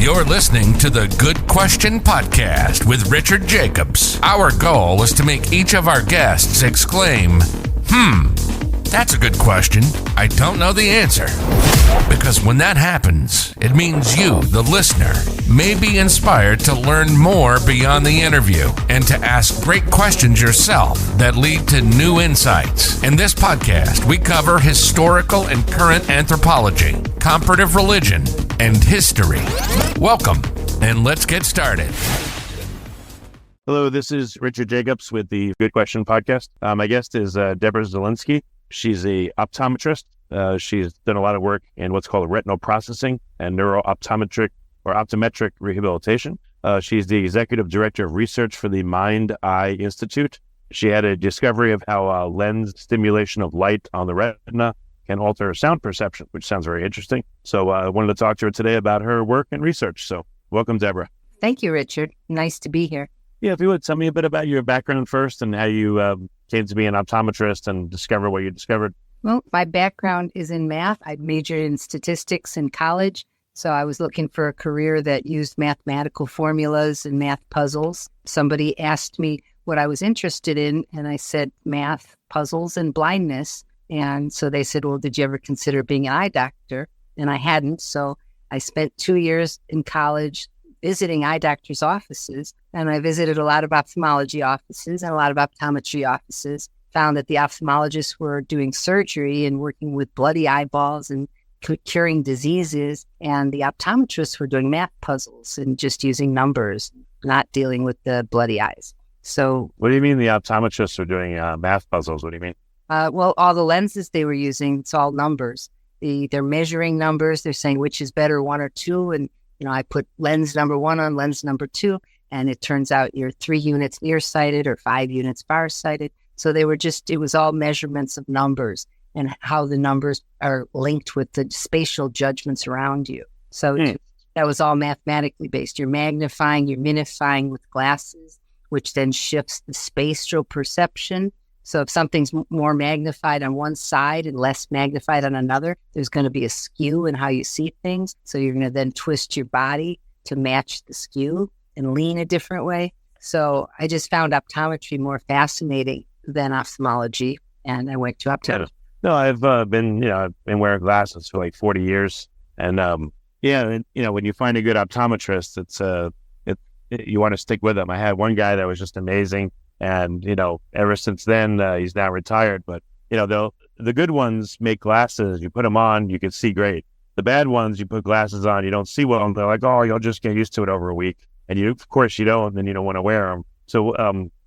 You're listening to the Good Question Podcast with Richard Jacobs. Our goal is to make each of our guests exclaim, that's a good question. I don't know the answer. Because when that happens, it means you, the listener, may be inspired to learn more beyond the interview and to ask great questions yourself that lead to new insights. In this podcast, we cover historical and current anthropology, comparative religion, and history. Welcome, and let's get started. Hello, this is Richard Jacobs with the Good Question Podcast. My guest is Deborah Zelinsky. She's a optometrist. She's done a lot of work in what's called retinal processing and neuro-optometric or optometric rehabilitation. She's the executive director of research for the Mind-Eye Institute. She had a discovery of how lens stimulation of light on the retina can alter sound perception, which sounds very interesting. So I wanted to talk to her today about her work and research. So welcome, Deborah. Thank you, Richard. Nice to be here. Yeah, if you would tell me a bit about your background first and how you came to be an optometrist and discover what you discovered. Well, my background is in math. I majored in statistics in college, so I was looking for a career that used mathematical formulas and math puzzles. Somebody asked me what I was interested in, and I said math, puzzles, and blindness. And so they said, well, did you ever consider being an eye doctor? And I hadn't, so I spent 2 years in college visiting eye doctors' offices, and I visited a lot of ophthalmology offices and a lot of optometry offices, found that the ophthalmologists were doing surgery and working with bloody eyeballs and curing diseases, and the optometrists were doing math puzzles and just using numbers, not dealing with the bloody eyes. So what do you mean the optometrists are doing math puzzles? What do you mean? Well, all the lenses they were using, it's all numbers. They're measuring numbers. They're saying which is better, 1 or 2, and I put lens number 1 on lens number 2, and it turns out you're 3 units nearsighted or 5 units farsighted. So it was all measurements of numbers and how the numbers are linked with the spatial judgments around you. So that was all mathematically based. You're magnifying, you're minifying with glasses, which then shifts the spatial perception. So if something's more magnified on one side and less magnified on another, there's going to be a skew in how you see things. So you're going to then twist your body to match the skew and lean a different way. So I just found optometry more fascinating than ophthalmology, and I went to optometry. No, I've been wearing glasses for like 40 years, and when you find a good optometrist, you want to stick with them. I had one guy that was just amazing. And, ever since then, he's now retired. But, the good ones make glasses. You put them on, you can see great. The bad ones, you put glasses on, you don't see well. They're like, oh, you'll just get used to it over a week. And of course you don't, then you don't want to wear them. So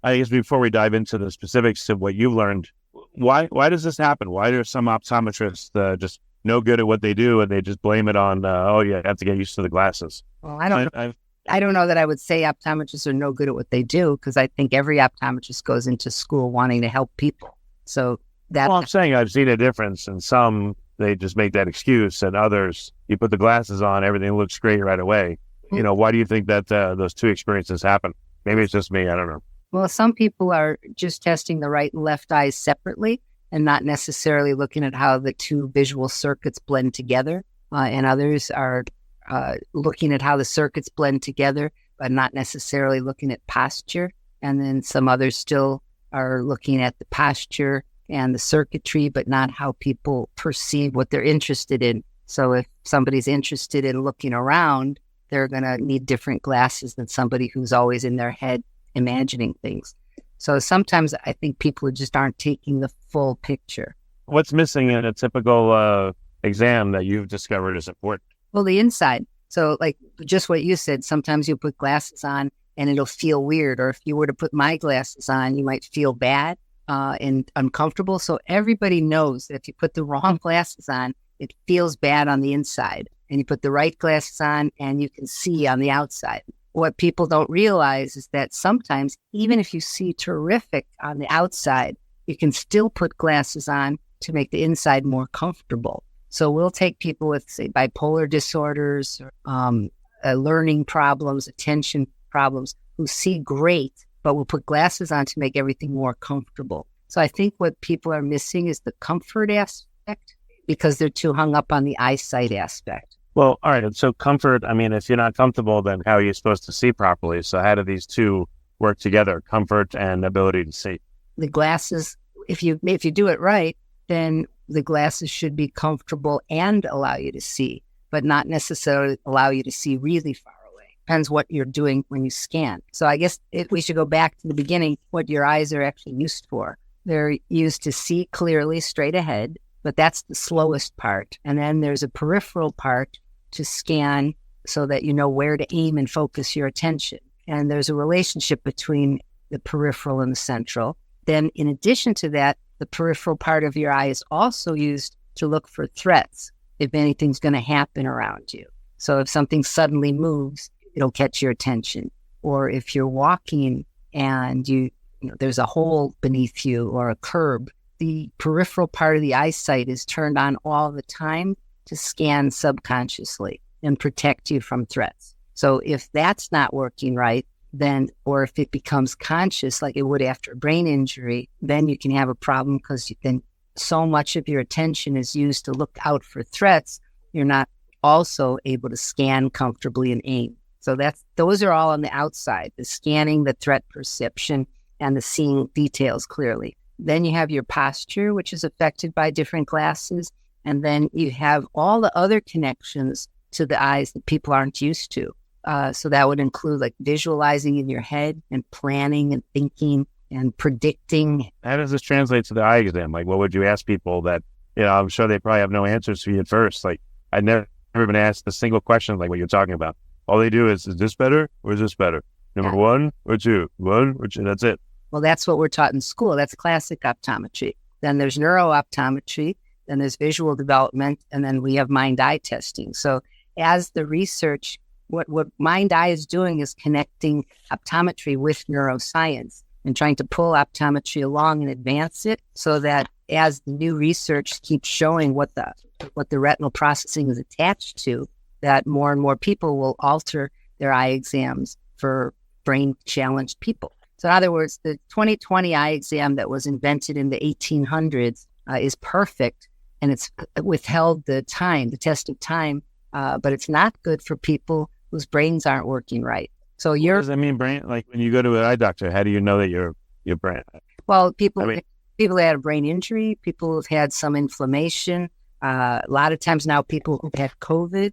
I guess before we dive into the specifics of what you've learned, why does this happen? Why are some optometrists just no good at what they do and they just blame it on, you have to get used to the glasses? Well, I don't know that I would say optometrists are no good at what they do, because I think every optometrist goes into school wanting to help people. So I'm saying I've seen a difference. In some, they just make that excuse, and others, you put the glasses on, everything looks great right away. Why do you think that those two experiences happen? Maybe it's just me. I don't know. Well, some people are just testing the right and left eyes separately and not necessarily looking at how the two visual circuits blend together. And others are looking at how the circuits blend together, but not necessarily looking at posture. And then some others still are looking at the posture and the circuitry, but not how people perceive what they're interested in. So if somebody's interested in looking around, they're going to need different glasses than somebody who's always in their head imagining things. So sometimes I think people just aren't taking the full picture. What's missing in a typical exam that you've discovered is important? Well, the inside. So like just what you said, sometimes you put glasses on and it'll feel weird. Or if you were to put my glasses on, you might feel bad and uncomfortable. So everybody knows that if you put the wrong glasses on, it feels bad on the inside. And you put the right glasses on and you can see on the outside. What people don't realize is that sometimes, even if you see terrific on the outside, you can still put glasses on to make the inside more comfortable. So we'll take people with, say, bipolar disorders, learning problems, attention problems, who see great, but we'll put glasses on to make everything more comfortable. So I think what people are missing is the comfort aspect, because they're too hung up on the eyesight aspect. Well, all right. So comfort, I mean, if you're not comfortable, then how are you supposed to see properly? So how do these two work together, comfort and ability to see? The glasses, if you do it right, then the glasses should be comfortable and allow you to see, but not necessarily allow you to see really far away. Depends what you're doing when you scan. So I guess we should go back to the beginning, what your eyes are actually used for. They're used to see clearly straight ahead, but that's the slowest part. And then there's a peripheral part to scan so that you know where to aim and focus your attention. And there's a relationship between the peripheral and the central. Then in addition to that, the peripheral part of your eye is also used to look for threats if anything's going to happen around you. So if something suddenly moves, it'll catch your attention. Or if you're walking and you know there's a hole beneath you or a curb, the peripheral part of the eyesight is turned on all the time to scan subconsciously and protect you from threats. So if that's not working right, then, or if it becomes conscious like it would after a brain injury, then you can have a problem because then so much of your attention is used to look out for threats, you're not also able to scan comfortably and aim. So those are all on the outside, the scanning, the threat perception, and the seeing details clearly. Then you have your posture, which is affected by different glasses. And then you have all the other connections to the eyes that people aren't used to. So that would include like visualizing in your head and planning and thinking and predicting. How does this translate to the eye exam? Like, what would you ask people that, I'm sure they probably have no answers for you at first. Like, I'd never been asked a single question like what you're talking about. All they do is this better or is this better? Number one or two? One or two? That's it. Well, that's what we're taught in school. That's classic optometry. Then there's neuro-optometry, then there's visual development, and then we have mind-eye testing. So as the research, what mind-eye is doing is connecting optometry with neuroscience and trying to pull optometry along and advance it so that as the new research keeps showing what the retinal processing is attached to, that more and more people will alter their eye exams for brain-challenged people. So in other words, the 20/20 eye exam that was invented in the 1800s is perfect, and it's withheld the test of time, but it's not good for people whose brains aren't working right. So what does that mean, brain? Like when you go to an eye doctor, how do you know that your brain? Well, people that had a brain injury, people who've had some inflammation, a lot of times now people who've had COVID,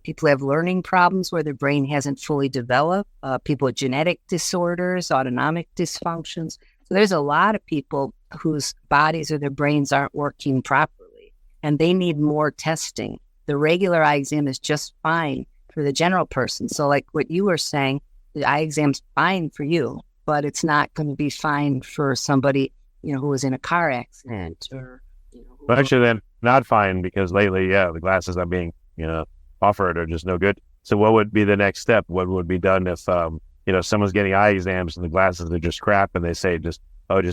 people have learning problems where their brain hasn't fully developed, people with genetic disorders, autonomic dysfunctions. So there's a lot of people whose bodies or their brains aren't working properly, and they need more testing. The regular eye exam is just fine for the general person. So like what you were saying, the eye exam's fine for you, but it's not going to be fine for somebody, who was in a car accident or, Well, actually, they're not fine because lately, the glasses are being, offered are just no good. So what would be the next step? What would be done if, someone's getting eye exams and the glasses are just crap and they say just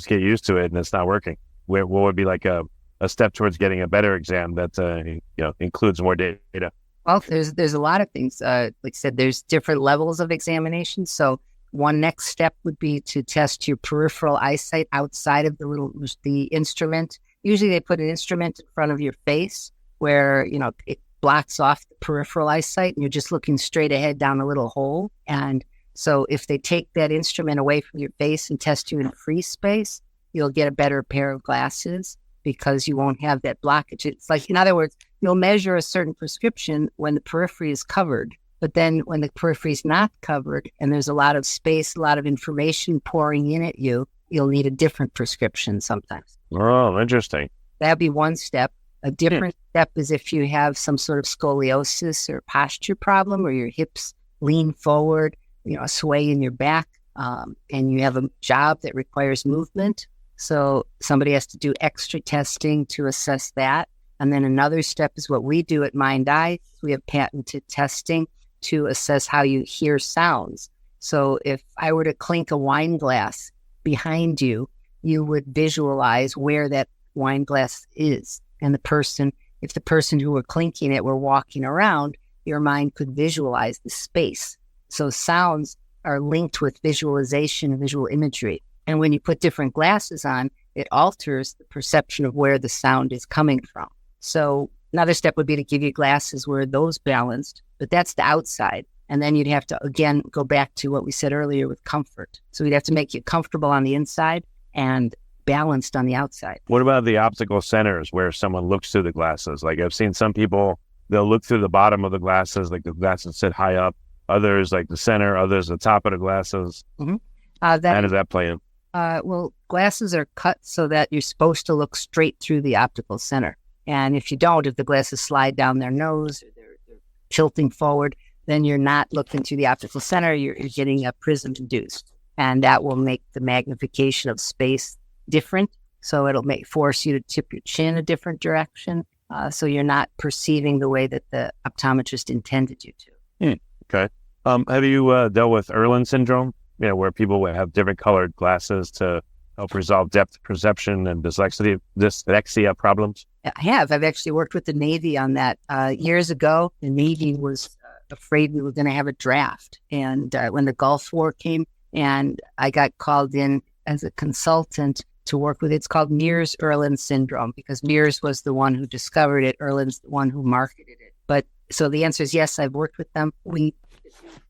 get used to it and it's not working? What would be like a step towards getting a better exam that, includes more data? Well, there's a lot of things. Like I said, there's different levels of examination. So one next step would be to test your peripheral eyesight outside of the instrument. Usually they put an instrument in front of your face where, it blocks off the peripheral eyesight and you're just looking straight ahead down a little hole. And so if they take that instrument away from your face and test you in free space, you'll get a better pair of glasses because you won't have that blockage. It's like, in other words, you'll measure a certain prescription when the periphery is covered. But then when the periphery is not covered and there's a lot of space, a lot of information pouring in at you, you'll need a different prescription sometimes. Oh, interesting. That'd be one step. A different step is if you have some sort of scoliosis or posture problem, or your hips lean forward, a sway in your back, and you have a job that requires movement. So somebody has to do extra testing to assess that. And then another step is what we do at Mind-Eye. We have patented testing to assess how you hear sounds. So if I were to clink a wine glass behind you, you would visualize where that wine glass is. And if the person who were clinking it were walking around, your mind could visualize the space. So sounds are linked with visualization and visual imagery. And when you put different glasses on, it alters the perception of where the sound is coming from. So Another step would be to give you glasses where those balanced, but that's the outside. And then you'd have to, again, go back to what we said earlier with comfort. So we'd have to make you comfortable on the inside and balanced on the outside. What about the optical centers where someone looks through the glasses? Like I've seen some people, they'll look through the bottom of the glasses, like the glasses sit high up, others like the center, others the top of the glasses. Mm-hmm. How does that play in? Well, glasses are cut so that you're supposed to look straight through the optical center. And if you don't, if the glasses slide down their nose or they're tilting forward, then you're not looking through the optical center. You're getting a prism induced. And that will make the magnification of space different. So it'll force you to tip your chin a different direction. So you're not perceiving the way that the optometrist intended you to. Okay. Have you dealt with Irlen syndrome? Where people would have different colored glasses to help resolve depth perception and dyslexia problems? I have. I've actually worked with the Navy on that. Years ago, the Navy was afraid we were going to have a draft. And when the Gulf War came, and I got called in as a consultant to work with, it's called Mears-Irlen syndrome, because Mears was the one who discovered it. Irlen's the one who marketed it. But so the answer is yes, I've worked with them.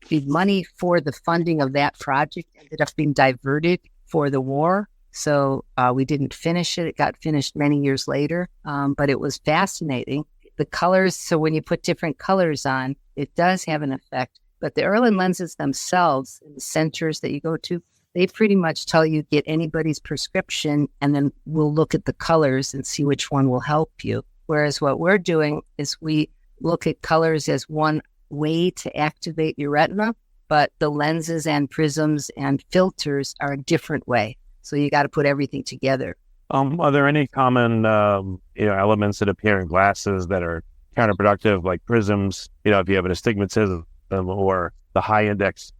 The money for the funding of that project ended up being diverted for the war. So we didn't finish it. It got finished many years later, but it was fascinating. The colors, so when you put different colors on, it does have an effect. But the Irlen lenses themselves, the centers that you go to, they pretty much tell you get anybody's prescription, and then we'll look at the colors and see which one will help you. Whereas what we're doing is we look at colors as one way to activate your retina, but the lenses and prisms and filters are a different way. So you got to put everything together. Are there any common elements that appear in glasses that are counterproductive, like prisms? If you have an astigmatism or the high index,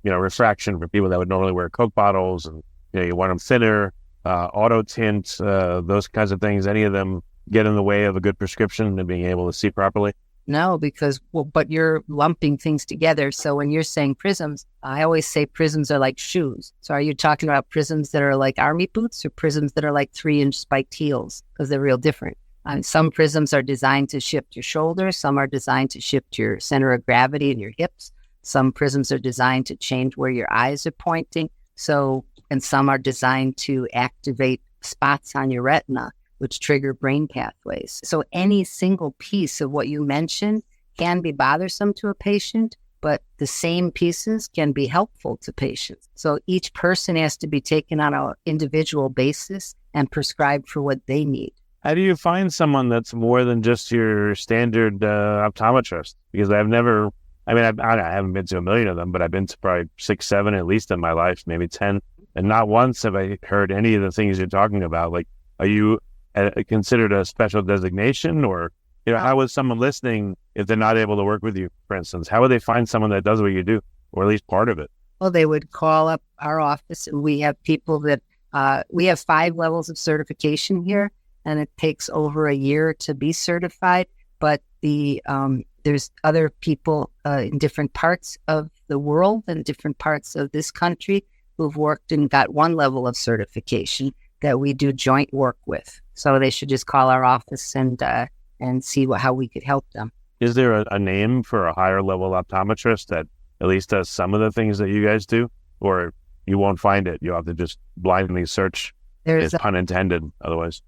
refraction for people that would normally wear Coke bottles, and you want them thinner, auto tint, those kinds of things. Any of them get in the way of a good prescription and being able to see properly? No, because, but you're lumping things together. So when you're saying prisms, I always say prisms are like shoes. So are you talking about prisms that are like army boots or prisms that are like 3-inch spiked heels? Because they're real different. Some prisms are designed to shift your shoulders. Some are designed to shift your center of gravity in your hips. Some prisms are designed to change where your eyes are pointing. And some are designed to activate spots on your retina, which trigger brain pathways. So any single piece of what you mentioned can be bothersome to a patient, but the same pieces can be helpful to patients. So each person has to be taken on an individual basis and prescribed for what they need. How do you find someone that's more than just your standard optometrist? Because I haven't been to a million of them, but I've been to probably 6, 7 at least in my life, maybe 10. And not once have I heard any of the things you're talking about. Like, are you considered a special designation, or how is someone listening if they're not able to work with you, for instance? How would they find someone that does what you do, or at least part of it? Well, they would call up our office, and we have people that we have 5 levels of certification here, and it takes over a year to be certified. But there's other people in different parts of the world and different parts of this country who've worked and got 1 level of certification that we do joint work with. So they should just call our office and see how we could help them. Is there a name for a higher level optometrist that at least does some of the things that you guys do? Or you won't find it? You have to just blindly search, pun intended, otherwise.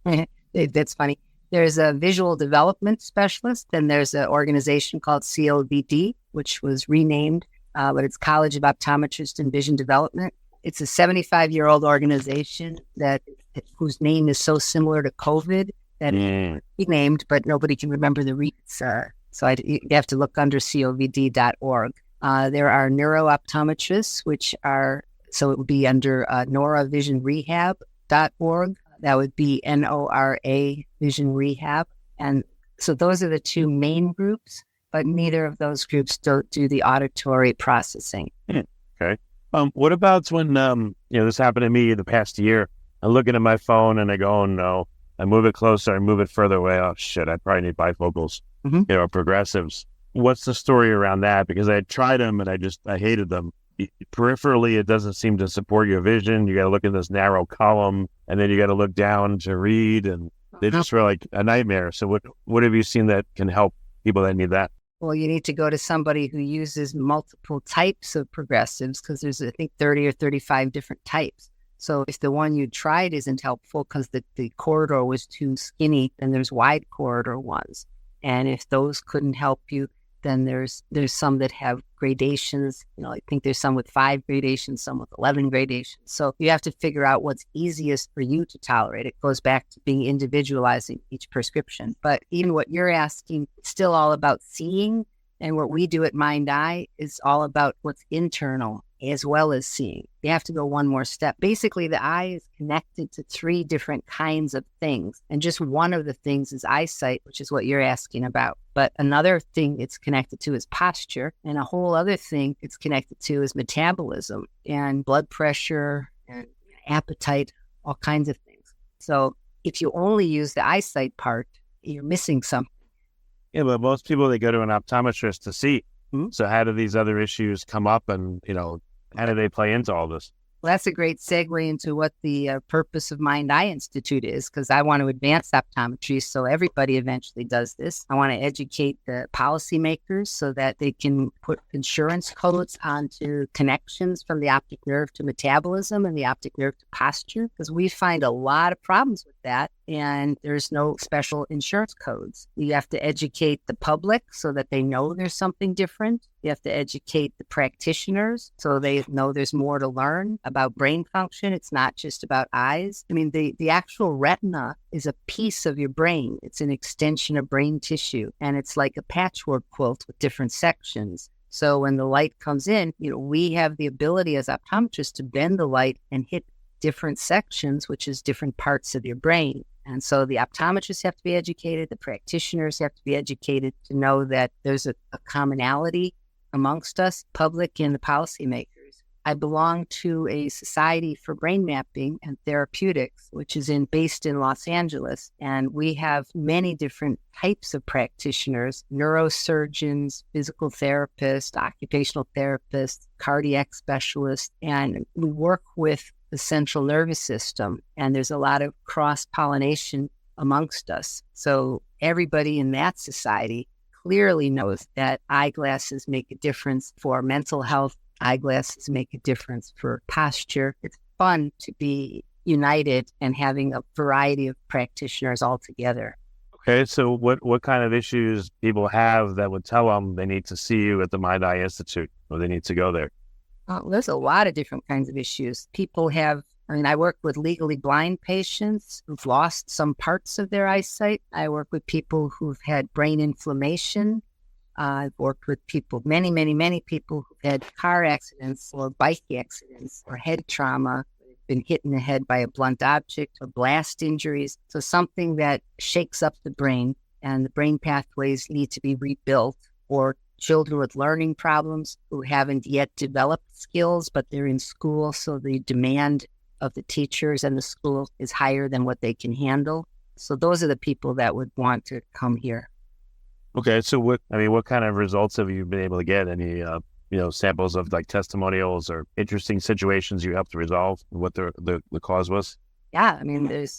That's funny. There's a visual development specialist, and there's an organization called COVD, which was renamed, but it's College of Optometrists and Vision Development. It's a 75-year-old organization whose name is so similar to COVID that it's renamed, but nobody can remember the reasons. So you have to look under covd.org. There are neuro-optometrists, so it would be under noravisionrehab.org. That would be NORA Vision Rehab. And so those are the 2 main groups, but neither of those groups don't do the auditory processing. Okay. What about when, this happened to me the past year? I'm looking at my phone and I go, oh no, I move it closer, I move it further away. Oh shit, I probably need bifocals, or progressives. What's the story around that? Because I tried them and I hated them. Peripherally, it doesn't seem to support your vision. You got to look in this narrow column, and then you got to look down to read. And They just were like a nightmare. So what have you seen that can help people that need that? Well, you need to go to somebody who uses multiple types of progressives because there's, I think, 30 or 35 different types. So if the one you tried isn't helpful because the corridor was too skinny, then there's wide corridor ones. And if those couldn't help you, then there's some that have gradations. I think there's some with 5 gradations, some with 11 gradations. So you have to figure out what's easiest for you to tolerate. It goes back to being individualizing each prescription. But even what you're asking, it's still all about seeing. And what we do at Mind Eye is all about what's internal as well as seeing. You have to go one more step. Basically, the eye is connected to 3 different kinds of things. And just one of the things is eyesight, which is what you're asking about. But another thing it's connected to is posture. And a whole other thing it's connected to is metabolism and blood pressure and appetite, all kinds of things. So if you only use the eyesight part, you're missing something. Yeah, but most people, they go to an optometrist to see. So how do these other issues come up and, how do they play into all this? Well, that's a great segue into what the purpose of Mind Eye Institute is, because I want to advance optometry so everybody eventually does this. I want to educate the policymakers so that they can put insurance codes onto connections from the optic nerve to metabolism and the optic nerve to posture, because we find a lot of problems with that. And there's no special insurance codes. You have to educate the public so that they know there's something different. You have to educate the practitioners so they know there's more to learn about brain function. It's not just about eyes. I mean, the actual retina is a piece of your brain. It's an extension of brain tissue, and it's like a patchwork quilt with different sections. So when the light comes in, we have the ability as optometrists to bend the light and hit different sections, which is different parts of your brain. And so the optometrists have to be educated, the practitioners have to be educated to know that there's a commonality amongst us, public and the policymakers. I belong to a society for brain mapping and therapeutics, which is based in Los Angeles. And we have many different types of practitioners, neurosurgeons, physical therapists, occupational therapists, cardiac specialists, and we work with the central nervous system. And there's a lot of cross-pollination amongst us. So everybody in that society clearly knows that eyeglasses make a difference for mental health. Eyeglasses make a difference for posture. It's fun to be united and having a variety of practitioners all together. Okay, so what kind of issues people have that would tell them they need to see you at the Mind Eye Institute or they need to go there? There's a lot of different kinds of issues. People have, I work with legally blind patients who've lost some parts of their eyesight. I work with people who've had brain inflammation. I've worked with people, many, many, many people who've had car accidents or bike accidents or head trauma, been hit in the head by a blunt object or blast injuries. So something that shakes up the brain, and the brain pathways need to be rebuilt, or children with learning problems who haven't yet developed skills, but they're in school, so the demand of the teachers and the school is higher than what they can handle. So those are the people that would want to come here. Okay, so what kind of results have you been able to get? Any samples of like testimonials or interesting situations you helped to resolve, what the cause was? Yeah,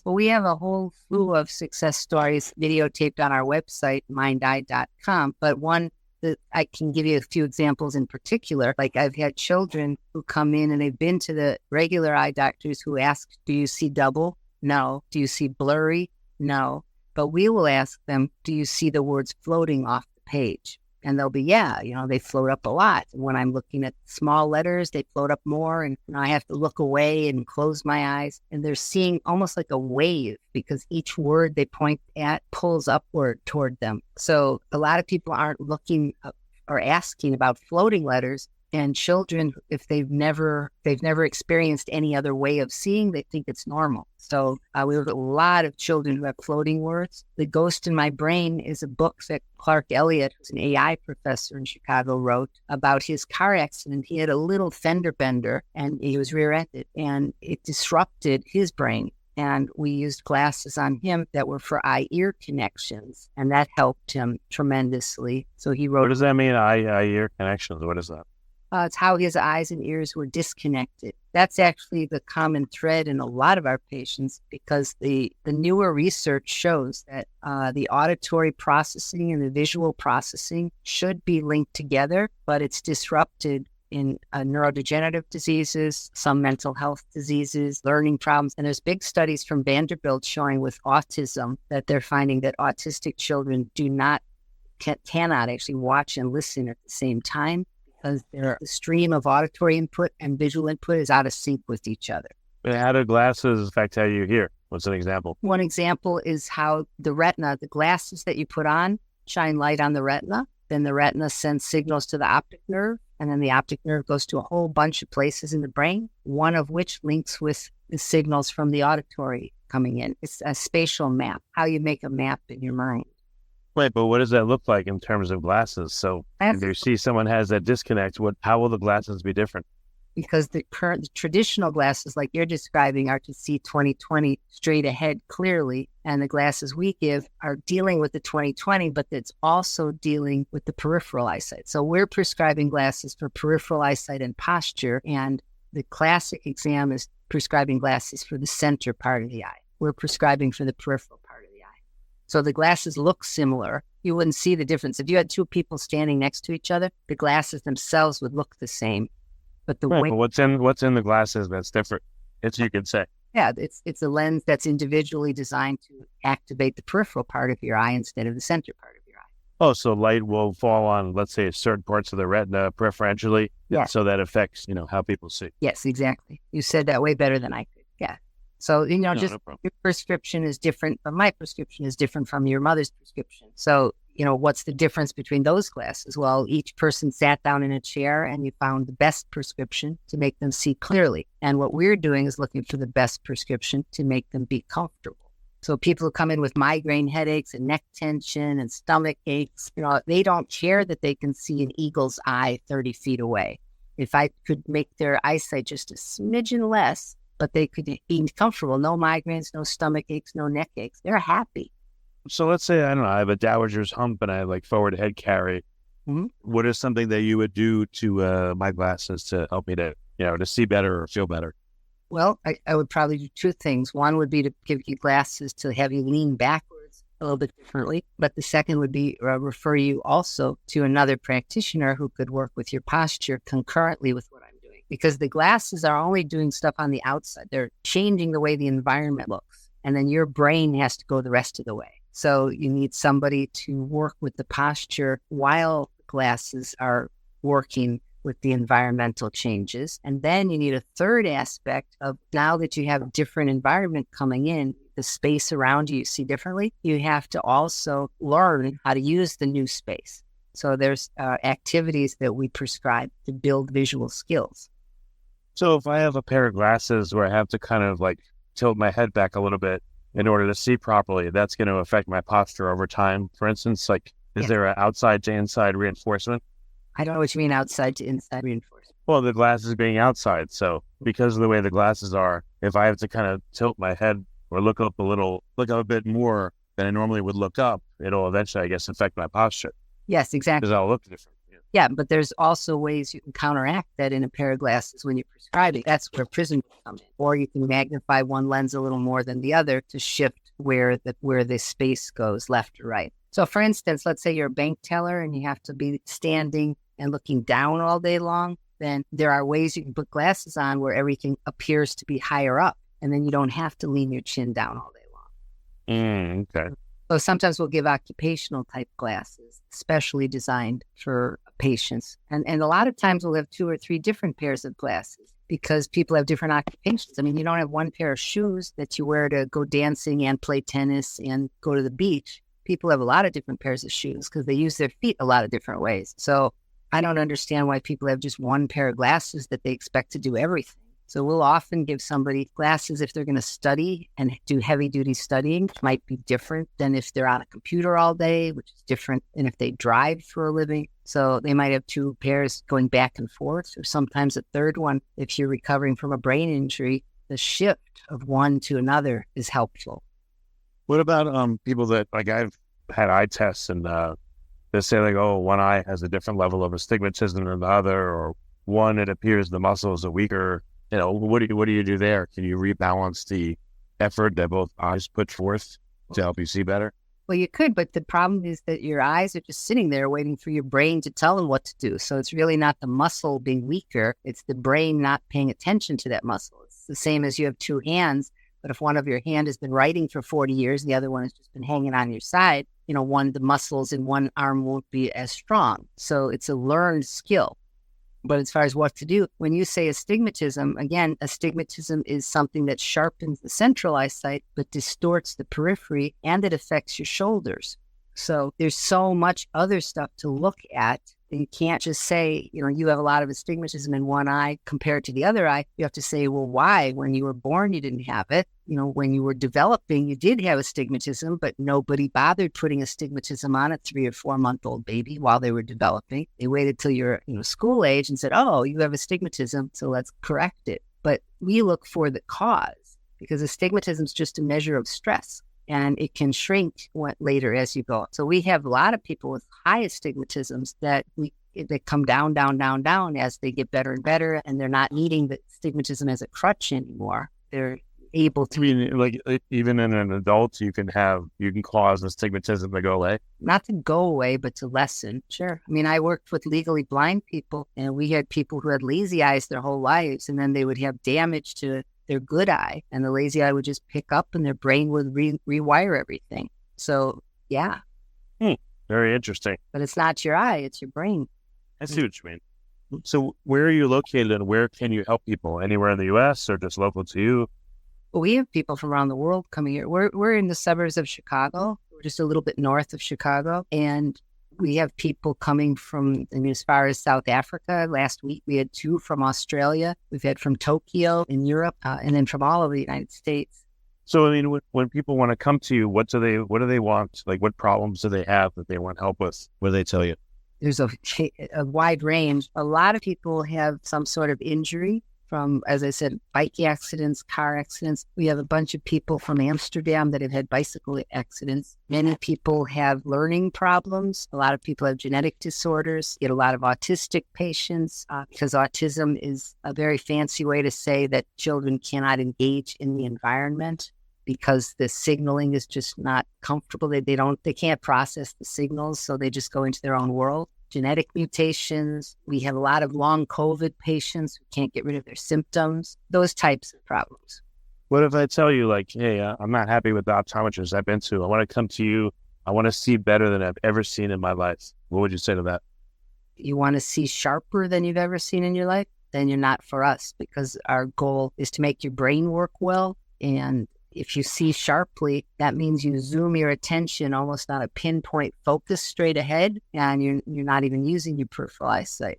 we have a whole slew of success stories videotaped on our website, mindeye.com. But one that I can give you a few examples in particular. Like I've had children who come in and they've been to the regular eye doctors who ask, do you see double? No. Do you see blurry? No. But we will ask them, do you see the words floating off the page? And they'll be, they float up a lot. And when I'm looking at small letters, they float up more. And I have to look away and close my eyes. And they're seeing almost like a wave because each word they point at pulls upward toward them. So a lot of people aren't looking or asking about floating letters. And children, if they've never experienced any other way of seeing, they think it's normal. So we have a lot of children who have floating words. The Ghost in My Brain is a book that Clark Elliott, who's an AI professor in Chicago, wrote about his car accident. He had a little fender bender and he was rear-ended and it disrupted his brain. And we used glasses on him that were for eye-ear connections, and that helped him tremendously. So he wrote... What does that mean, eye-ear connections? What is that? It's how his eyes and ears were disconnected. That's actually the common thread in a lot of our patients, because the newer research shows that the auditory processing and the visual processing should be linked together, but it's disrupted in neurodegenerative diseases, some mental health diseases, learning problems. And there's big studies from Vanderbilt showing with autism that they're finding that autistic children cannot actually watch and listen at the same time, because the stream of auditory input and visual input is out of sync with each other. But how do glasses affect how you hear? What's an example? One example is how the retina, the glasses that you put on, shine light on the retina. Then the retina sends signals to the optic nerve, and then the optic nerve goes to a whole bunch of places in the brain, one of which links with the signals from the auditory coming in. It's a spatial map, how you make a map in your mind. Right, but what does that look like in terms of glasses? So if you see someone has that disconnect, how will the glasses be different? Because the traditional glasses, like you're describing, are to see 20/20 straight ahead clearly. And the glasses we give are dealing with the 20/20, but it's also dealing with the peripheral eyesight. So we're prescribing glasses for peripheral eyesight and posture. And the classic exam is prescribing glasses for the center part of the eye. We're prescribing for the peripheral part of the eye. So the glasses look similar. You wouldn't see the difference. If you had two people standing next to each other, the glasses themselves would look the same. But the right, but what's in the glasses that's different? You could say. Yeah, it's a lens that's individually designed to activate the peripheral part of your eye instead of the center part of your eye. Oh, so light will fall on, let's say, certain parts of the retina preferentially. Yeah. So that affects, how people see. Yes, exactly. You said that way better than I could. Yeah. So, No your prescription is different from my prescription is different from your mother's prescription. So, what's the difference between those glasses? Well, each person sat down in a chair and you found the best prescription to make them see clearly. And what we're doing is looking for the best prescription to make them be comfortable. So people who come in with migraine headaches and neck tension and stomach aches, they don't care that they can see an eagle's eye 30 feet away. If I could make their eyesight just a smidgen less, but they could be comfortable, no migraines, no stomach aches, no neck aches, they're happy. So let's say, I don't know, I have a dowager's hump and I have forward head carry. Mm-hmm. What is something that you would do to my glasses to help me to see better or feel better? Well, I would probably do two things. One would be to give you glasses to have you lean backwards a little bit differently. But the second would be refer you also to another practitioner who could work with your posture concurrently with what I'm doing. Because the glasses are only doing stuff on the outside. They're changing the way the environment looks. And then your brain has to go the rest of the way. So you need somebody to work with the posture while glasses are working with the environmental changes. And then you need a third aspect of, now that you have a different environment coming in, the space around you see differently, you have to also learn how to use the new space. So there's activities that we prescribe to build visual skills. So if I have a pair of glasses where I have to kind of tilt my head back a little bit in order to see properly, that's going to affect my posture over time. For instance, is there an outside to inside reinforcement? I don't know what you mean outside to inside reinforcement. Well, the glasses being outside. So because of the way the glasses are, if I have to kind of tilt my head or look up a bit more than I normally would look up, it'll eventually, I guess, affect my posture. Yes, exactly. Because I'll look different. Yeah, but there's also ways you can counteract that in a pair of glasses when you're prescribing. That's where Prisms come in. Or you can magnify one lens a little more than the other to shift where the space goes, left or right. So for instance, let's say you're a bank teller and you have to be standing and looking down all day long. Then there are ways you can put glasses on where everything appears to be higher up. And then you don't have to lean your chin down all day long. Okay. So sometimes we'll give occupational type glasses, specially designed for patients. And a lot of times we'll have 2 or 3 different pairs of glasses because people have different occupations. I mean, you don't have one pair of shoes that you wear to go dancing and play tennis and go to the beach. People have a lot of different pairs of shoes because they use their feet a lot of different ways. So I don't understand why people have just one pair of glasses that they expect to do everything. So we'll often give somebody glasses if they're going to study and do heavy duty studying, which might be different than if they're on a computer all day, which is different than if they drive for a living. So they might have 2 pairs going back and forth, or sometimes a third one. If you're recovering from a brain injury, the shift of one to another is helpful. What about people that, I've had eye tests and they say one eye has a different level of astigmatism than the other, or one, it appears the muscle is a weaker what do you do there? Can you rebalance the effort that both eyes put forth to help you see better? Well, you could, but the problem is that your eyes are just sitting there waiting for your brain to tell them what to do. So it's really not the muscle being weaker. It's the brain not paying attention to that muscle. It's the same as you have two hands, but if one of your hand has been writing for 40 years and the other one has just been hanging on your side, the muscles in one arm won't be as strong. So it's a learned skill. But as far as what to do, when you say astigmatism, again, astigmatism is something that sharpens the central eyesight, but distorts the periphery, and it affects your shoulders. So there's so much other stuff to look at. You can't just say, you have a lot of astigmatism in one eye compared to the other eye. You have to say, well, why? When you were born, you didn't have it. When you were developing, you did have astigmatism, but nobody bothered putting astigmatism on a 3 or 4 month old baby while they were developing. They waited till you're school age and said, oh, you have astigmatism, so let's correct it. But we look for the cause, because astigmatism is just a measure of stress. And it can shrink later as you go. So we have a lot of people with high astigmatisms that they come down, down, down, down as they get better and better, and they're not needing the astigmatism as a crutch anymore. They're able to. I mean, like even in an adult, you can cause astigmatism to go away. Not to go away, but to lessen. Sure. I mean, I worked with legally blind people, and we had people who had lazy eyes their whole lives, and then they would have damage to their good eye, and the lazy eye would just pick up and their brain would rewire everything. So, yeah. Very interesting. But it's not your eye, it's your brain. I see what you mean. So where are you located and where can you help people? Anywhere in the U.S. or just local to you? Well, we have people from around the world coming here. We're in the suburbs of Chicago. We're just a little bit north of Chicago. And we have people coming from, as far as South Africa. Last week, we had 2 from Australia. We've had from Tokyo in Europe, and then from all over the United States. So, I mean, when people want to come to you, what do they want? Like, what problems do they have that they want help with? What do they tell you? There's a wide range. A lot of people have some sort of injury from, as I said, bike accidents, car accidents. We have a bunch of people from Amsterdam that have had bicycle accidents. Many people have learning problems. A lot of people have genetic disorders. You get a lot of autistic patients because autism is a very fancy way to say that children cannot engage in the environment because the signaling is just not comfortable. They can't process the signals, so they just go into their own world. Genetic mutations. We have a lot of long COVID patients who can't get rid of their symptoms, those types of problems. What if I tell you, like, hey, I'm not happy with the optometrist I've been to. I want to come to you. I want to see better than I've ever seen in my life. What would you say to that? You want to see sharper than you've ever seen in your life? Then you're not for us, because our goal is to make your brain work well. And if you see sharply, that means you zoom your attention almost on a pinpoint focus straight ahead, and you're not even using your peripheral eyesight.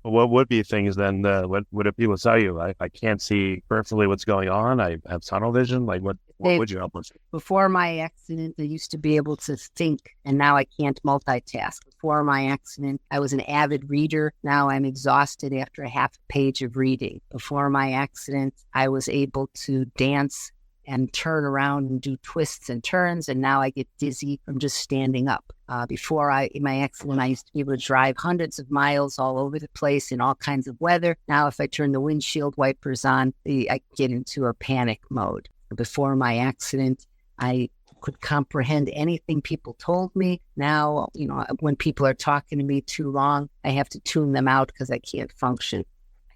What would be things then? What do people tell you? I can't see peripherally what's going on. I have tunnel vision. Like, what would you help with? Before my accident, I used to be able to think, and now I can't multitask. Before my accident, I was an avid reader. Now I'm exhausted after a half page of reading. Before my accident, I was able to dance and turn around and do twists and turns, and now I get dizzy from just standing up. Before my accident, I used to be able to drive hundreds of miles all over the place in all kinds of weather. Now, if I turn the windshield wipers on, I get into a panic mode. Before my accident, I could comprehend anything people told me. Now, when people are talking to me too long, I have to tune them out because I can't function.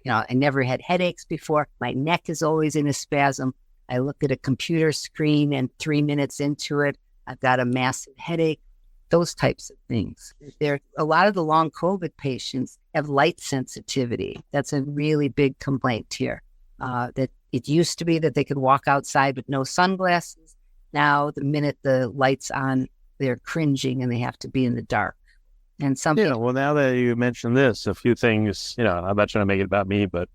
I never had headaches before. My neck is always in a spasm. I look at a computer screen and 3 minutes into it, I've got a massive headache, those types of things. A lot of the long COVID patients have light sensitivity. That's a really big complaint here. That it used to be that they could walk outside with no sunglasses. Now, the minute the light's on, they're cringing and they have to be in the dark. And well, now that you mentioned this, a few things, I'm not trying to make it about me, but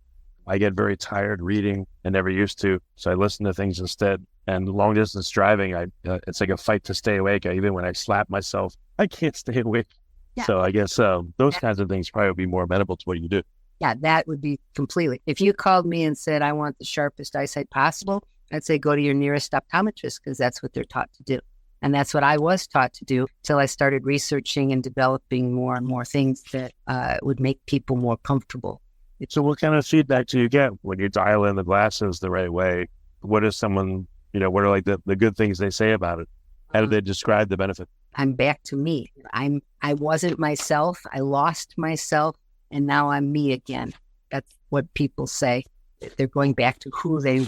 I get very tired reading and never used to. So I listen to things instead. And long distance driving, it's like a fight to stay awake. Even when I slap myself, I can't stay awake. Yeah. So I guess those kinds of things probably would be more amenable to what you do. Yeah, that would be completely. If you called me and said, I want the sharpest eyesight possible, I'd say go to your nearest optometrist, because that's what they're taught to do. And that's what I was taught to do until I started researching and developing more and more things that would make people more comfortable. So what kind of feedback do you get when you dial in the glasses the right way? What is someone, what are like the good things they say about it? How do they describe the benefit? I'm back to me. I wasn't myself. I lost myself, and now I'm me again. That's what people say. They're going back to who they were.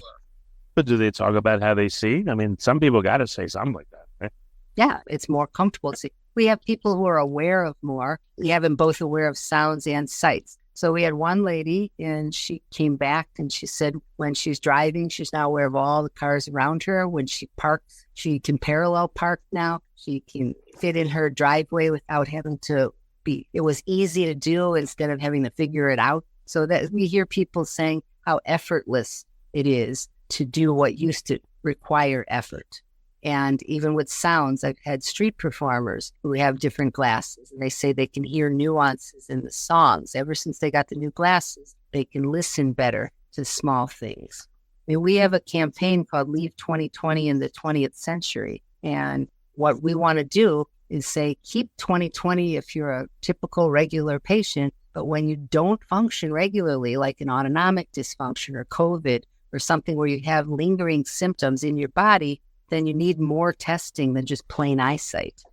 But do they talk about how they see? I mean, some people got to say something like that, right? Yeah, it's more comfortable to see. We have people who are aware of more. We have them both aware of sounds and sights. So we had one lady, and she came back and she said when she's driving, she's now aware of all the cars around her. When she parks, she can parallel park now. She can fit in her driveway without having to be. It was easy to do instead of having to figure it out. So that we hear people saying how effortless it is to do what used to require effort. And even with sounds, I've had street performers who have different glasses, and they say they can hear nuances in the songs. Ever since they got the new glasses, they can listen better to small things. I mean, we have a campaign called Leave 2020 in the 20th Century. And what we want to do is say, keep 2020 if you're a typical regular patient, but when you don't function regularly, like an autonomic dysfunction or COVID or something where you have lingering symptoms in your body, then you need more testing than just plain eyesight.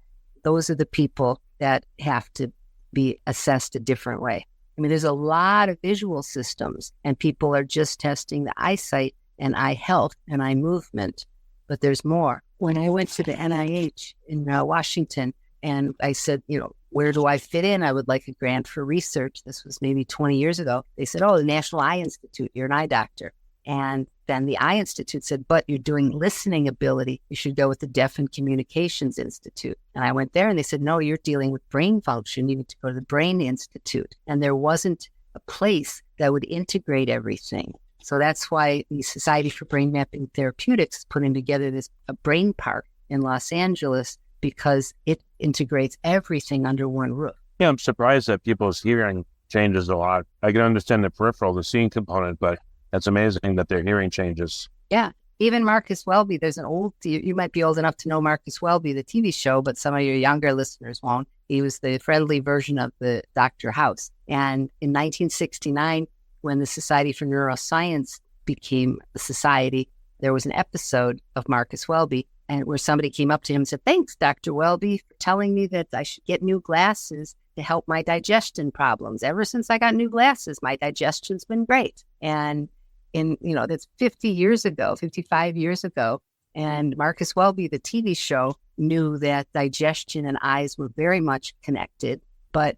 Those are the people that have to be assessed a different way. I mean, there's a lot of visual systems, and people are just testing the eyesight and eye health and eye movement, but there's more. When I went to the NIH in Washington, and I said, where do I fit in? I would like a grant for research. This was maybe 20 years ago. They said, the National Eye Institute, you're an eye doctor. And then the Eye Institute said, but you're doing listening ability. You should go with the Deaf and Communications Institute. And I went there and they said, no, you're dealing with brain function. You need to go to the Brain Institute. And there wasn't a place that would integrate everything. So that's why the Society for Brain Mapping Therapeutics is putting together a brain park in Los Angeles because it integrates everything under one roof. Yeah, I'm surprised that people's hearing changes a lot. I can understand the peripheral, the seeing component, but that's amazing that their hearing changes. Yeah. Even Marcus Welby, there's you might be old enough to know Marcus Welby, the TV show, but some of your younger listeners won't. He was the friendly version of the Dr. House. And in 1969, when the Society for Neuroscience became a society, there was an episode of Marcus Welby and where somebody came up to him and said, thanks, Dr. Welby, for telling me that I should get new glasses to help my digestion problems. Ever since I got new glasses, my digestion's been great. And that's 50 years ago, 55 years ago. And Marcus Welby, the TV show, knew that digestion and eyes were very much connected. But,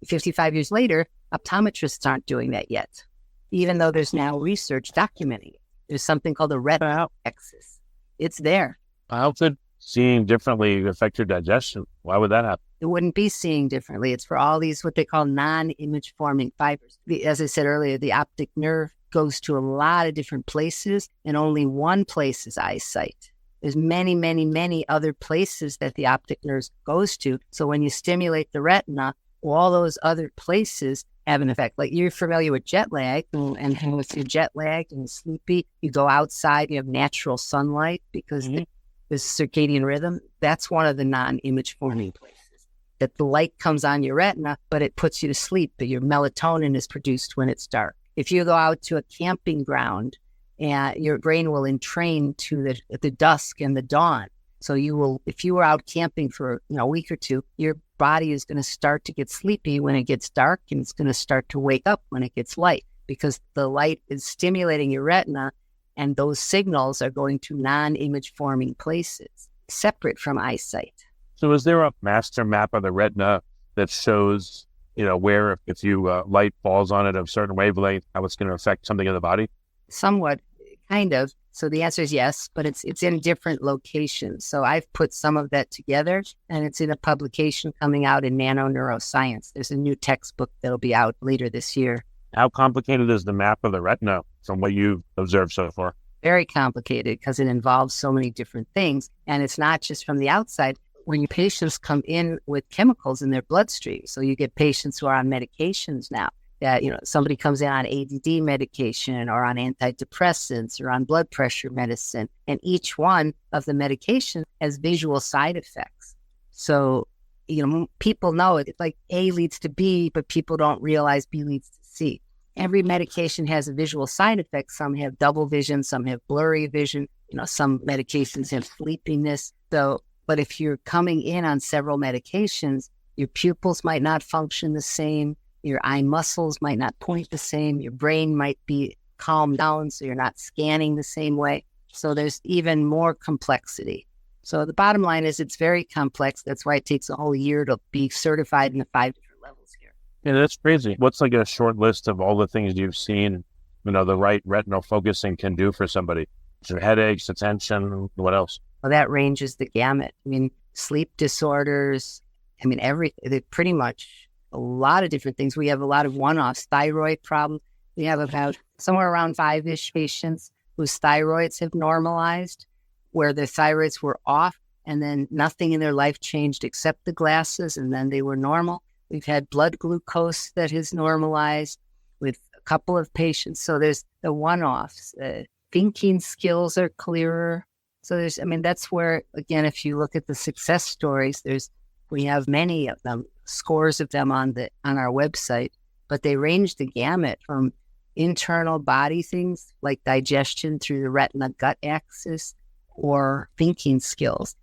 55 years later, optometrists aren't doing that yet, even though there's now research documenting it. There's something called the retinal axis. It's there. How could seeing differently affect your digestion? Why would that happen? It wouldn't be seeing differently. It's for all these, what they call non-image forming fibers. As I said earlier, the optic nerve goes to a lot of different places, and only one place is eyesight. There's many, many, many other places that the optic nerve goes to. So when you stimulate the retina, all those other places have an effect. Like you're familiar with jet lag, and how if you're jet lagged and sleepy, you go outside, you have natural sunlight because there's circadian rhythm. That's one of the non-image forming places. That the light comes on your retina, but it puts you to sleep, but your melatonin is produced when it's dark. If you go out to a camping ground, your brain will entrain to the dusk and the dawn. So if you were out camping for a week or two, your body is going to start to get sleepy when it gets dark, and it's going to start to wake up when it gets light, because the light is stimulating your retina, and those signals are going to non-image forming places, separate from eyesight. So is there a master map of the retina that shows, where if light falls on it of a certain wavelength, how it's going to affect something in the body? Somewhat, kind of. So the answer is yes, but it's in different locations. So I've put some of that together, and it's in a publication coming out in Nano Neuroscience. There's a new textbook that'll be out later this year. How complicated is the map of the retina from what you've observed so far? Very complicated because it involves so many different things. And it's not just from the outside. When your patients come in with chemicals in their bloodstream, so you get patients who are on medications now, that, somebody comes in on ADD medication or on antidepressants or on blood pressure medicine, and each one of the medication has visual side effects. So, people know it. It's like A leads to B, but people don't realize B leads to C. every medication has a visual side effect. Some have double vision, some have blurry vision. Some medications have sleepiness. But if you're coming in on several medications, your pupils might not function the same. Your eye muscles might not point the same. Your brain might be calmed down, so you're not scanning the same way. So there's even more complexity. So the bottom line is it's very complex. That's why it takes a whole year to be certified in the 5 different levels here. Yeah, that's crazy. What's like a short list of all the things you've seen, the right retinal focusing can do for somebody? So headaches, attention, what else? Well, that ranges the gamut. Sleep disorders, everything, pretty much a lot of different things. We have a lot of one-offs, thyroid problems. We have about somewhere around 5-ish patients whose thyroids have normalized, where their thyroids were off and then nothing in their life changed except the glasses, and then they were normal. We've had blood glucose that has normalized with a couple of patients. So there's the one-offs. Thinking skills are clearer. So that's where, again, if you look at the success stories, we have many of them, scores of them on our website, but they range the gamut from internal body things like digestion through the retina gut axis, or thinking skills,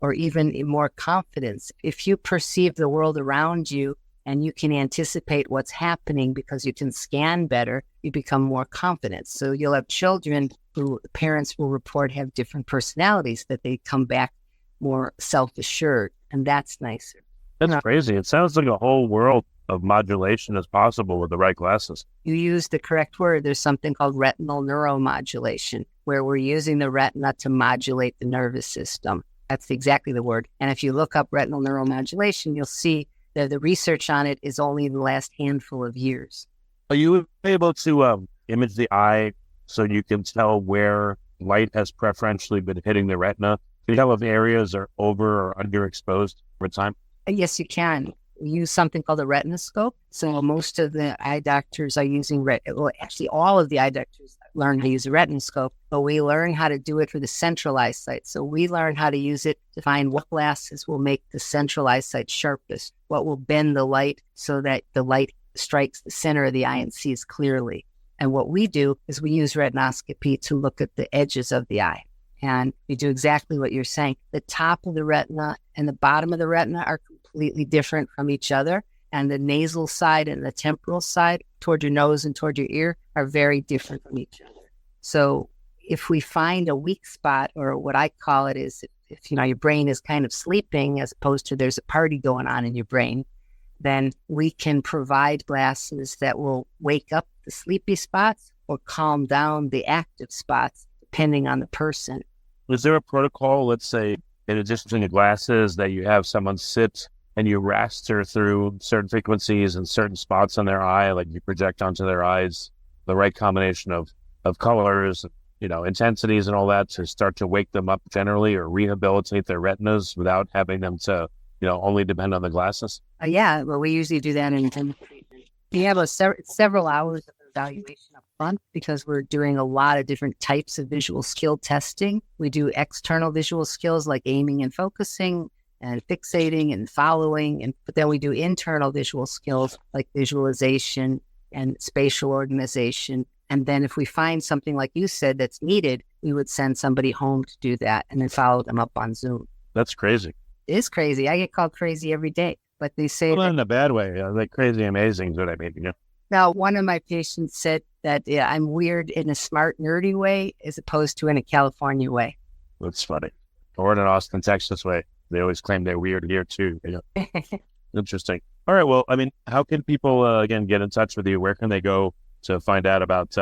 or even more confidence. If you perceive the world around you and you can anticipate what's happening because you can scan better, you become more confident. So you'll have children who parents will report have different personalities, that they come back more self-assured, and that's nicer. That's crazy. It sounds like a whole world of modulation is possible with the right glasses. You use the correct word. There's something called retinal neuromodulation, where we're using the retina to modulate the nervous system. That's exactly the word. And if you look up retinal neuromodulation, you'll see that the research on it is only in the last handful of years. Are you able to image the eye so you can tell where light has preferentially been hitting the retina? Can you tell if areas are over or underexposed over time? Yes, you can. We use something called a retinoscope. So most of the eye doctors are using, actually all of the eye doctors learn how to use a retinoscope, but we learn how to do it for the central eyesight. So we learn how to use it to find what glasses will make the central eyesight sharpest, what will bend the light so that the light strikes the center of the eye and sees clearly. And what we do is we use retinoscopy to look at the edges of the eye. And we do exactly what you're saying. The top of the retina and the bottom of the retina are completely different from each other. And the nasal side and the temporal side toward your nose and toward your ear are very different from each other. So if we find a weak spot, or what I call it is if your brain is kind of sleeping as opposed to there's a party going on in your brain, then we can provide glasses that will wake up the sleepy spots or calm down the active spots, depending on the person. Is there a protocol, let's say, in addition to the glasses, that you have someone sit and you raster through certain frequencies and certain spots on their eye, like you project onto their eyes the right combination of colors, intensities and all that to start to wake them up generally, or rehabilitate their retinas without having them to, only depend on the glasses? Yeah, well, we usually do that in treatment. We have several hours of evaluation up front because we're doing a lot of different types of visual skill testing. We do external visual skills like aiming and focusing and fixating and following, but then we do internal visual skills like visualization and spatial organization. And then if we find something like you said that's needed, we would send somebody home to do that and then follow them up on Zoom. That's crazy. It is crazy. I get called crazy every day, but they say not in a bad way. Like crazy amazing is what I mean. Now, one of my patients said that I'm weird in a smart, nerdy way as opposed to in a California way. That's funny. Or in an Austin, Texas way. They always claim they're weird here too. Interesting. All right. Well, how can people, again, get in touch with you? Where can they go to find out about,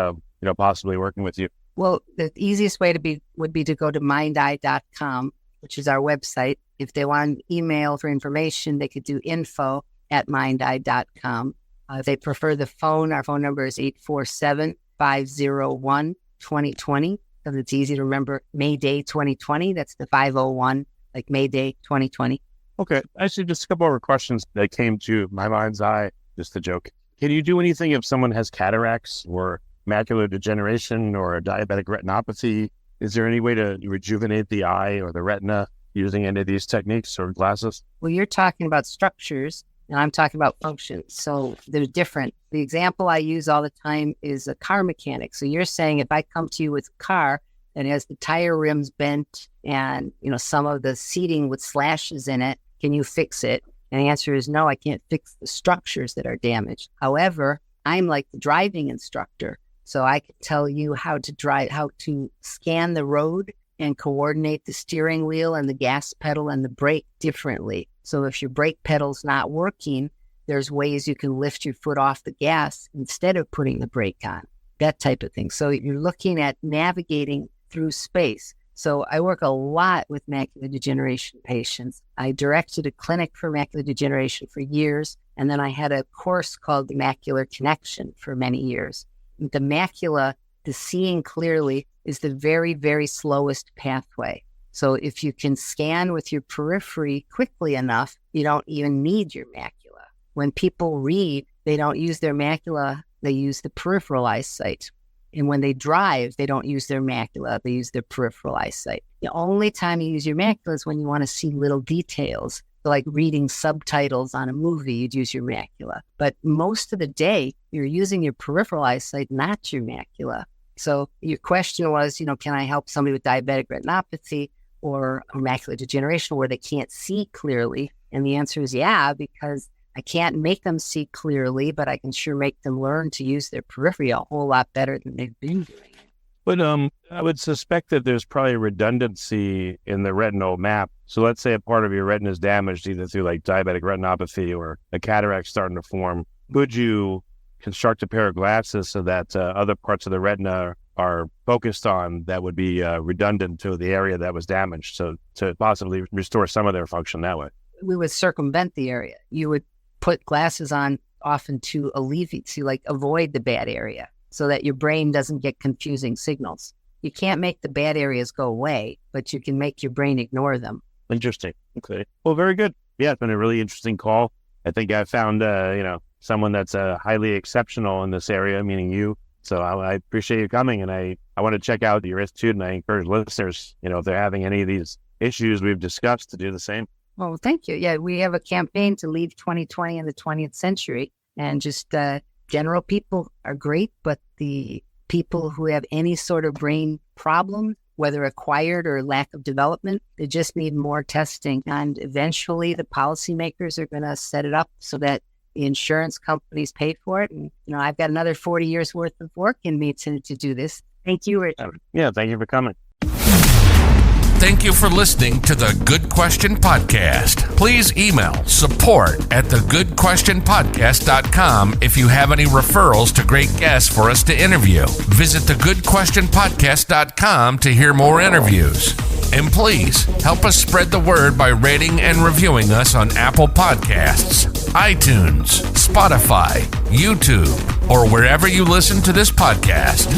possibly working with you? Well, the easiest way would be to go to mindeye.com, which is our website. If they want an email for information, they could do info@mindeye.com. If they prefer the phone, our phone number is 847-501-2020. Because it's easy to remember May Day 2020. That's the 501, like May Day 2020. Okay. Actually, just a couple more questions that came to my mind's eye. Just a joke. Can you do anything if someone has cataracts or macular degeneration or a diabetic retinopathy? Is there any way to rejuvenate the eye or the retina using any of these techniques or glasses? Well, you're talking about structures. and I'm talking about function. So they're different. The example I use all the time is a car mechanic. So you're saying if I come to you with a car that has the tire rims bent and, some of the seating with slashes in it, can you fix it? And the answer is no, I can't fix the structures that are damaged. However, I'm like the driving instructor. So I can tell you how to drive, how to scan the road and coordinate the steering wheel and the gas pedal and the brake differently. So if your brake pedal's not working, there's ways you can lift your foot off the gas instead of putting the brake on, that type of thing. So you're looking at navigating through space. So I work a lot with macular degeneration patients. I directed a clinic for macular degeneration for years, and then I had a course called the Macular Connection for many years. The macula, the seeing clearly, is the very, very slowest pathway. So if you can scan with your periphery quickly enough, you don't even need your macula. When people read, they don't use their macula, they use the peripheral eyesight. And when they drive, they don't use their macula, they use their peripheral eyesight. The only time you use your macula is when you want to see little details. So like reading subtitles on a movie, you'd use your macula. But most of the day, you're using your peripheral eyesight, not your macula. So your question was, can I help somebody with diabetic retinopathy or macular degeneration where they can't see clearly? And the answer is yeah, because I can't make them see clearly, but I can sure make them learn to use their periphery a whole lot better than they've been doing it. But I would suspect that there's probably redundancy in the retinal map. So let's say a part of your retina is damaged either through like diabetic retinopathy or a cataract starting to form. Could you construct a pair of glasses so that other parts of the retina are focused on that would be redundant to the area that was damaged, so to possibly restore some of their function that way? We would circumvent the area. You would put glasses on often to alleviate, to avoid the bad area so that your brain doesn't get confusing signals. You can't make the bad areas go away, but you can make your brain ignore them. Interesting. Okay. Well, very good. Yeah, it's been a really interesting call. I think I found, someone that's highly exceptional in this area, meaning you. So I appreciate you coming, and I want to check out your institute, and I encourage listeners, if they're having any of these issues we've discussed, to do the same. Well, thank you. Yeah, we have a campaign to leave 2020 in the 20th century, and just general people are great, but the people who have any sort of brain problem, whether acquired or lack of development, they just need more testing. And eventually the policymakers are going to set it up so that the insurance companies pay for it. And, I've got another 40 years worth of work in me to do this. Thank you, Richard. Yeah, thank you for coming. Thank you for listening to the Good Question Podcast. Please email support@thegoodquestionpodcast.com if you have any referrals to great guests for us to interview. Visit thegoodquestionpodcast.com to hear more interviews. And please help us spread the word by rating and reviewing us on Apple Podcasts, iTunes, Spotify, YouTube, or wherever you listen to this podcast.